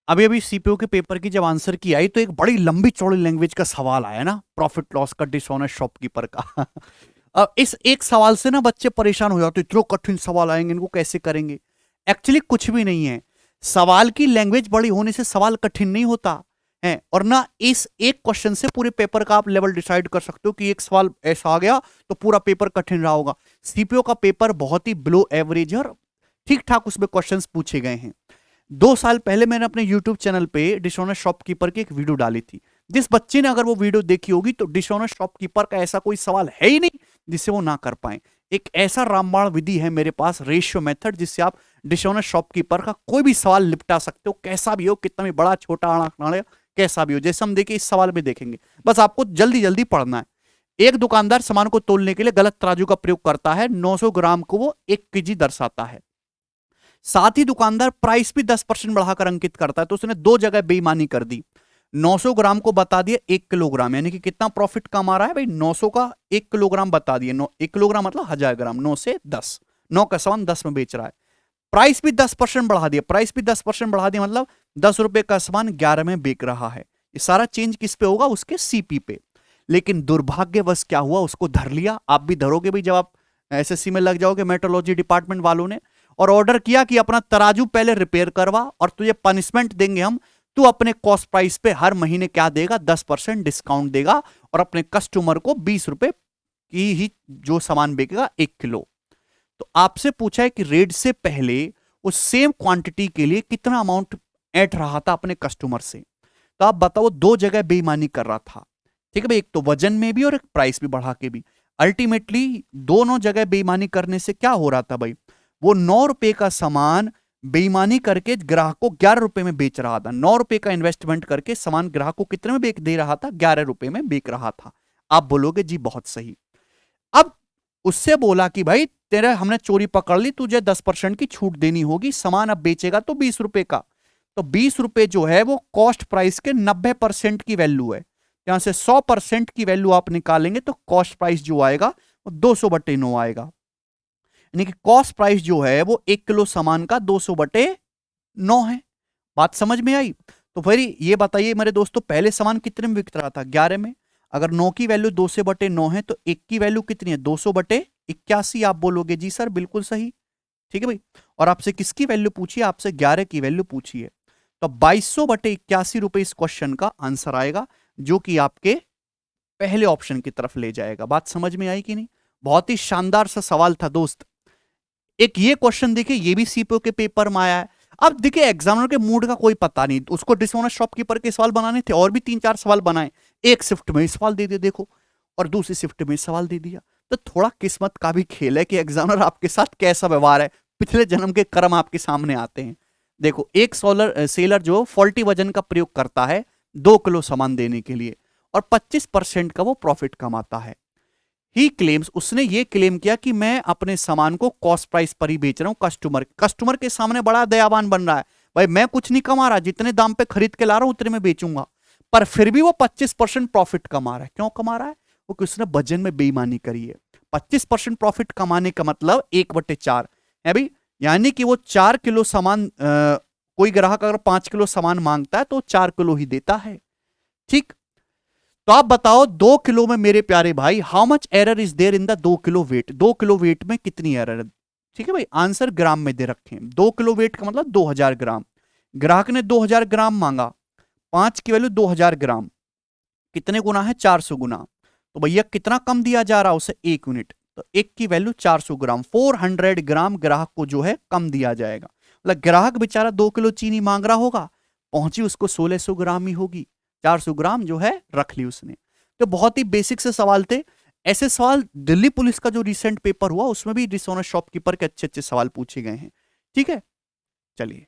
अभी अभी सीपीओ के पेपर की जब आंसर की आई तो एक बड़ी लंबी चौड़ी लैंग्वेज का सवाल आया ना, प्रॉफिट लॉस का, डिसऑनेस्ट शॉपकीपर का। अब इस एक सवाल से ना बच्चे परेशान हो जाते, इतने कठिन सवाल आएंगे, इनको कैसे करेंगे। एक्चुअली कुछ भी नहीं है, सवाल की लैंग्वेज बड़ी होने से सवाल कठिन नहीं होता है, और ना इस एक क्वेश्चन से पूरे पेपर का आप लेवल डिसाइड कर सकते हो कि एक सवाल ऐसा आ गया तो पूरा पेपर कठिन रहा होगा। सीपीओ का पेपर बहुत ही बिलो एवरेज है और ठीक ठाक उसमें क्वेश्चंस पूछे गए हैं। 2 साल पहले मैंने अपने यूट्यूब चैनल पे डिसऑनेस्ट शॉपकीपर की एक वीडियो डाली थी। जिस बच्चे ने अगर वो वीडियो देखी होगी तो डिसऑनेस्ट शॉपकीपर का ऐसा कोई सवाल है ही नहीं जिसे वो ना कर पाए। एक ऐसा रामबाण विधि है मेरे पास, रेशियो मेथड, जिससे आप डिसऑनेस्ट शॉपकीपर का कोई भी सवाल निपटा सकते हो, कैसा भी हो, कितना भी बड़ा छोटा आड़ा कैसा भी हो। जैसे हम देखिए इस सवाल में देखेंगे, बस आपको जल्दी जल्दी पढ़ना है। एक दुकानदार सामान को तोलने के लिए गलत तराजू का प्रयोग करता है, 900 ग्राम को वो 1 केजी दर्शाता है। साथ ही दुकानदार प्राइस भी 10% बढ़ाकर अंकित करता है, तो उसने दो जगह बेईमानी कर दी। 900 ग्राम को बता दिया 1 किलोग्राम, यानी कि कितना प्रॉफिट कमा रहा है भाई, 900 का 1 किलोग्राम बता दिए। 1 किलोग्राम मतलब 1000 ग्राम, 9 से 10, 9 का सामान 10 में बेच रहा है। प्राइस भी 10% बढ़ा दिया, प्राइस भी 10% बढ़ा दिया, मतलब 10 रुपए का सामान 11 में बिक रहा है। ये सारा चेंज किस पे होगा, उसके सीपी पे। लेकिन दुर्भाग्यवश क्या हुआ, उसको धर लिया। आप भी धरोगे भी जब आप एसएससी में लग जाओगे, मेट्रोलॉजी डिपार्टमेंट वालों ने, और ऑर्डर किया कि अपना तराजू पहले रिपेयर करवा और तुझे पनिशमेंट देंगे हम। तू अपने कॉस्ट प्राइस पे हर महीने क्या देगा, 10% डिस्काउंट देगा और अपने कस्टमर को 20 रुपए की ही जो सामान बेचेगा 1 किलो। तो आपसे पूछा है कि रेट से पहले उस सेम क्वांटिटी के लिए कितना अमाउंट ऐड रहा था अपने कस्टमर से। तो आप बताओ, दो जगह बेईमानी कर रहा था, ठीक है भाई, एक तो वजन में भी और एक प्राइस भी बढ़ा के भी। अल्टीमेटली दोनों जगह बेईमानी करने से क्या हो रहा था भाई, वो 9 रुपए का सामान बेईमानी करके ग्राहक को 11 रुपए में बेच रहा था। 9 रुपए का इन्वेस्टमेंट करके सामान ग्राहक को कितने में बेच दे रहा था, 11 रुपए में बेच रहा था। आप बोलोगे जी बहुत सही। अब उससे बोला कि भाई तेरे हमने चोरी पकड़ ली, तुझे 10% की छूट देनी होगी, सामान अब बेचेगा तो 20 रुपए का। तो 20 रुपए जो है वो कॉस्ट प्राइस के 90% की वैल्यू है। यहां से 100% की वैल्यू आप निकालेंगे तो कॉस्ट प्राइस जो आएगा वो 200/9 आएगा। यानी कि कॉस्ट प्राइस जो है वो 1 किलो सामान का 200/9 है। बात समझ में आई? तो फिर ये बताइए मेरे दोस्तों, पहले सामान कितने में बिक रहा था, 11 में। अगर 9 की वैल्यू 200/9 है तो 1 की वैल्यू कितनी है, 200/81। आप बोलोगे जी सर बिल्कुल सही, ठीक है भाई। और आपसे किसकी वैल्यू पूछी है, आपसे 11 की वैल्यू पूछी है। तो 2281 रुपए इस क्वेश्चन का आंसर आएगा, जो कि आपके पहले ऑप्शन की तरफ ले जाएगा। बात समझ में आई कि नहीं? बहुत ही शानदार सा सवाल था दोस्त। एक ये क्वेश्चन देखिए, ये भी सीपीओ के पेपर में आया है। अब देखिए एग्जामिनर के मूड का कोई पता नहीं, उसको डिसऑनेस्ट शॉपकीपर के सवाल बनाने थे, और भी 3-4 सवाल बनाए। एक शिफ्ट में सवाल दे दिया देखो, और दूसरी शिफ्ट में सवाल दे दिया। तो थोड़ा किस्मत का भी खेल है कि एग्जामिनर आपके साथ कैसा व्यवहार है, पिछले जन्म के कर्म आपके सामने आते हैं। देखो, एक सेलर जो फॉल्टी वजन का प्रयोग करता है 2 किलो सामान देने के लिए, और 25% का वो प्रॉफिट कमाता है। ही क्लेम्स, उसने ये क्लेम किया कि मैं अपने सामान को कॉस्ट प्राइस पर ही बेच रहा हूं, कस्टमर के सामने बड़ा दयावान बन रहा है, भाई मैं कुछ नहीं कमा रहा, जितने दाम पे खरीद के ला रहा हूं उतने में बेचूंगा। पर फिर भी वो 25% प्रॉफिट कमा रहा है। क्यों कमा रहा है? वो कि उसने वजन में बेईमानी करी है। 25% प्रॉफिट कमाने का मतलब 1/4 है भाई, यानी कि वो 4 किलो सामान, कोई ग्राहक अगर 5 किलो सामान मांगता है तो 4 किलो ही देता है, ठीक। तो आप बताओ 2 किलो में मेरे प्यारे भाई, how much error is there in the 2 kilo weight, 2 kilo weight में कितनी एरर है, ठीक है भाई। आंसर ग्राम में दे रखे हैं, 2 किलो वेट का मतलब 2000 ग्राम। ग्राहक ने 2000 ग्राम मांगा, 5 की वैल्यू 2000 ग्राम, कितने गुना है, 400 गुना। तो भैया कितना कम दिया जा रहा है उसे, 1 यूनिट। तो 1 की वैल्यू 400 ग्राम, 400 ग्राम ग्राहक को जो है कम दिया जाएगा। मतलब ग्राहक बेचारा 2 किलो चीनी मांग रहा होगा, पहुंची उसको 1600 ग्राम ही होगी, 400 ग्राम जो है रख ली उसने। तो बहुत ही बेसिक से सवाल थे। ऐसे सवाल दिल्ली पुलिस का जो रिसेंट पेपर हुआ उसमें भी डिसऑनेस्ट शॉपकीपर के अच्छे अच्छे सवाल पूछे गए हैं, ठीक है। चलिए।